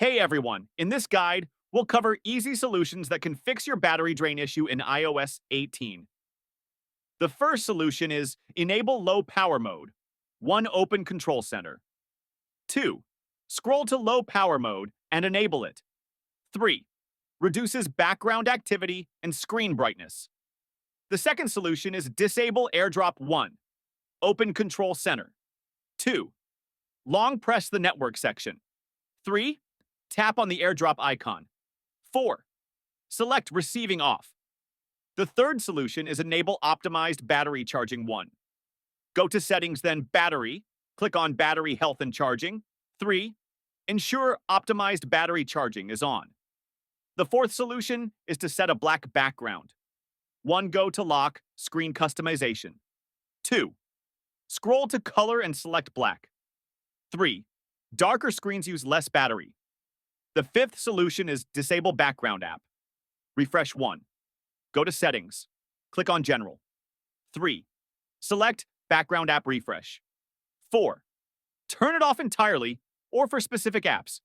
Hey everyone, in this guide, we'll cover easy solutions that can fix your battery drain issue in iOS 18. The first solution is Enable Low Power Mode. 1. Open Control Center. 2. Scroll to Low Power Mode and enable it. 3. Reduces background activity and screen brightness. The second solution is Disable Airdrop 1. Open Control Center. 2. Long press the network section. 3. Tap on the airdrop icon. 4. Select Receiving Off. The third solution is Enable Optimized Battery Charging 1. Go to Settings, then Battery. Click on Battery Health and Charging. 3. Ensure Optimized Battery Charging is on. The fourth solution is to set a black background. 1. Go to Lock, Screen Customization. 2. Scroll to Color and select Black. 3. Darker screens use less battery. The fifth solution is Disable Background App. Refresh 1. Go to Settings. Click on General. 3. Select Background App Refresh. 4. Turn it off entirely or for specific apps.